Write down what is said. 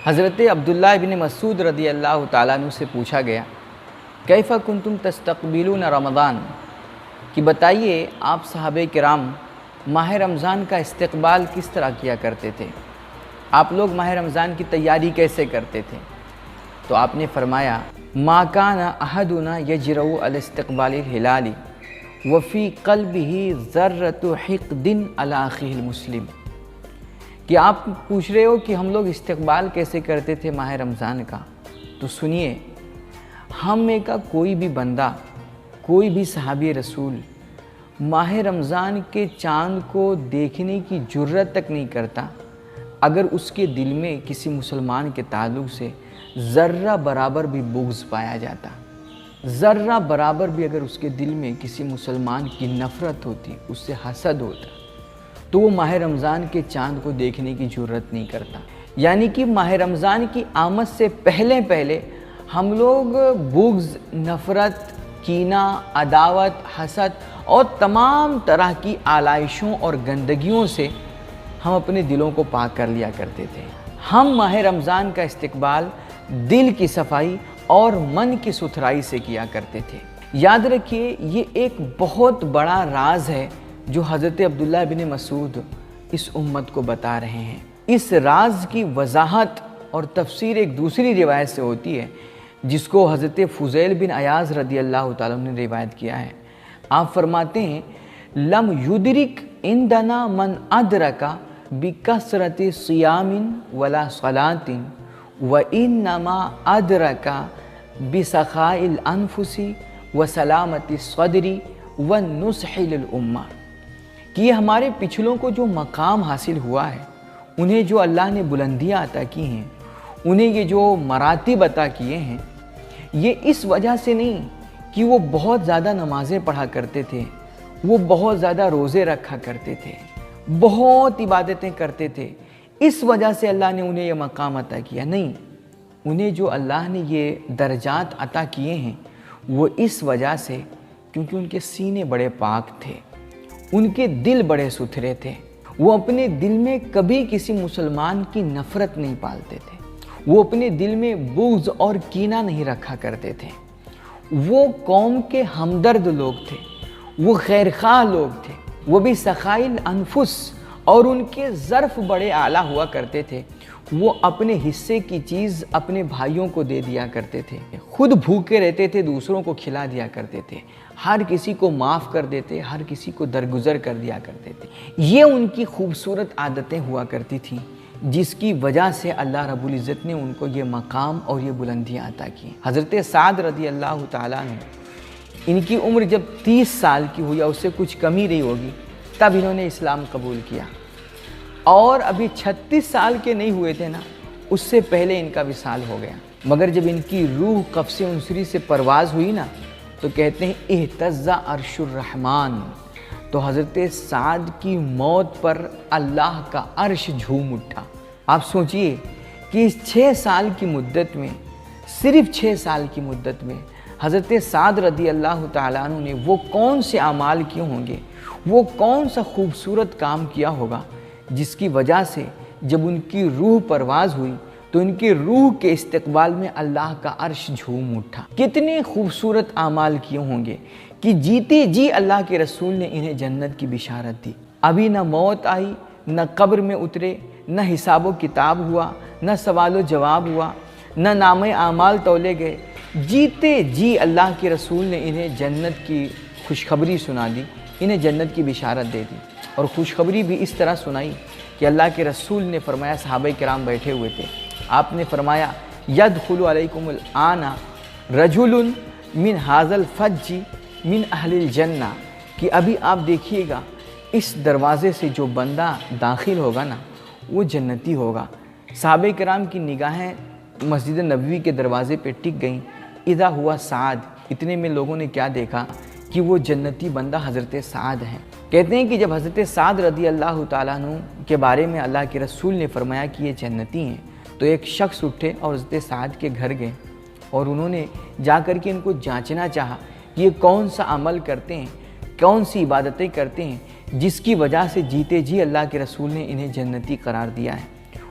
حضرت عبداللہ ابن مسعود رضی اللہ تعالیٰ عنہ سے پوچھا گیا کیف کنتم تستقبلون رمضان، کہ بتائیے آپ صحابہ کرام ماہ رمضان کا استقبال کس طرح کیا کرتے تھے، آپ لوگ ماہ رمضان کی تیاری کیسے کرتے تھے؟ تو آپ نے فرمایا ما کان احدنا یجرؤ علی استقبال الہلال وفی قلبہ ذرۃ حقد علی اخیہ المسلم، کہ آپ پوچھ رہے ہو کہ ہم لوگ استقبال کیسے کرتے تھے ماہ رمضان کا، تو سنیے، ہم میں کا کوئی بھی بندہ، کوئی بھی صحابی رسول ماہ رمضان کے چاند کو دیکھنے کی جرت تک نہیں کرتا اگر اس کے دل میں کسی مسلمان کے تعلق سے ذرہ برابر بھی بغض پایا جاتا، ذرہ برابر بھی اگر اس کے دل میں کسی مسلمان کی نفرت ہوتی، اس سے حسد ہوتا، تو وہ ماہ رمضان کے چاند کو دیکھنے کی جرت نہیں کرتا۔ یعنی کہ ماہ رمضان کی آمد سے پہلے ہم لوگ بغض، نفرت، کینہ، عداوت، حسد اور تمام طرح کی آلائشوں اور گندگیوں سے ہم اپنے دلوں کو پاک کر لیا کرتے تھے۔ ہم ماہ رمضان کا استقبال دل کی صفائی اور من کی ستھرائی سے کیا کرتے تھے۔ یاد رکھیے، یہ ایک بہت بڑا راز ہے جو حضرت عبداللہ بن مسعود اس امت کو بتا رہے ہیں۔ اس راز کی وضاحت اور تفسیر ایک دوسری روایت سے ہوتی ہے جس کو حضرت فضیل بن عیاض رضی اللہ تعالیٰ عنہ نے روایت کیا ہے۔ آپ فرماتے ہیں لم یدرک عندنا من ادرک بکثرت صیام ولا صلاۃ وانما ادرک بسخاء الانفس وسلامت الصدر والنصح للامہ، کہ یہ ہمارے پچھلوں کو جو مقام حاصل ہوا ہے، انہیں جو اللہ نے بلندیاں عطا کی ہیں، انہیں یہ جو مراتب عطا کیے ہیں، یہ اس وجہ سے نہیں کہ وہ بہت زیادہ نمازیں پڑھا کرتے تھے، وہ بہت زیادہ روزے رکھا کرتے تھے، بہت عبادتیں کرتے تھے، اس وجہ سے اللہ نے انہیں یہ مقام عطا کیا، نہیں، انہیں جو اللہ نے یہ درجات عطا کیے ہیں وہ اس وجہ سے کیونکہ ان کے سینے بڑے پاک تھے، ان کے دل بڑے ستھرے تھے، وہ اپنے دل میں کبھی کسی مسلمان کی نفرت نہیں پالتے تھے، وہ اپنے دل میں بغض اور کینہ نہیں رکھا کرتے تھے، وہ قوم کے ہمدرد لوگ تھے، وہ خیرخواہ لوگ تھے، وہ بھی سخائی الانفس، اور ان کے ظرف بڑے اعلیٰ ہوا کرتے تھے، وہ اپنے حصے کی چیز اپنے بھائیوں کو دے دیا کرتے تھے، خود بھوکے رہتے تھے، دوسروں کو کھلا دیا کرتے تھے، ہر کسی کو معاف کر دیتے، ہر کسی کو درگزر کر دیا کرتے تھے۔ یہ ان کی خوبصورت عادتیں ہوا کرتی تھیں جس کی وجہ سے اللہ رب العزت نے ان کو یہ مقام اور یہ بلندیاں عطا کی۔ حضرت سعد رضی اللہ تعالیٰ عنہ، ان کی عمر جب 30 سال کی ہوئی یا اس سے کچھ کم ہی رہی ہوگی تب انہوں نے اسلام قبول کیا، اور ابھی 36 سال کے نہیں ہوئے تھے نا، اس سے پہلے ان کا وصال ہو گیا۔ مگر جب ان کی روح قفس عنصری سے پرواز ہوئی نا، تو کہتے ہیں اہتز عرش الرحمن، تو حضرت سعد کی موت پر اللہ کا عرش جھوم اٹھا۔ آپ سوچئے کہ اس 6 سال کی مدت میں، صرف 6 سال کی مدت میں حضرت سعد رضی اللہ تعالیٰ عنہ نے وہ کون سے اعمال کیے ہوں گے، وہ کون سا خوبصورت کام کیا ہوگا جس کی وجہ سے جب ان کی روح پرواز ہوئی تو ان کی روح کے استقبال میں اللہ کا عرش جھوم اٹھا۔ کتنے خوبصورت اعمال کیے ہوں گے کہ جیتے جی اللہ کے رسول نے انہیں جنت کی بشارت دی۔ ابھی نہ موت آئی، نہ قبر میں اترے، نہ حساب و کتاب ہوا، نہ سوال و جواب ہوا، نہ نام اعمال تولے گئے، جیتے جی اللہ کے رسول نے انہیں جنت کی خوشخبری سنا دی، انہیں جنت کی بشارت دے دی، اور خوشخبری بھی اس طرح سنائی کہ اللہ کے رسول نے فرمایا، صحابہ کرام بیٹھے ہوئے تھے، آپ نے فرمایا یدخل علیکم الآن رجل من ھذا الفج من اہل الجنہ، کہ ابھی آپ دیکھیے گا اس دروازے سے جو بندہ داخل ہوگا نا وہ جنتی ہوگا۔ صحابہ کرام کی نگاہیں مسجد نبوی کے دروازے پہ ٹک گئیں، اذا ہوا سعد، اتنے میں لوگوں نے کیا دیکھا کہ وہ جنتی بندہ حضرت سعد ہیں۔ کہتے ہیں کہ جب حضرت سعد رضی اللہ تعالیٰ عنہ کے بارے میں اللہ کے رسول نے فرمایا کہ یہ جنتی ہیں، تو ایک شخص اٹھے اور حضرت سعد کے گھر گئے اور انہوں نے جا کر کے ان کو جانچنا چاہا کہ یہ کون سا عمل کرتے ہیں، کون سی عبادتیں کرتے ہیں جس کی وجہ سے جیتے جی اللہ کے رسول نے انہیں جنتی قرار دیا ہے۔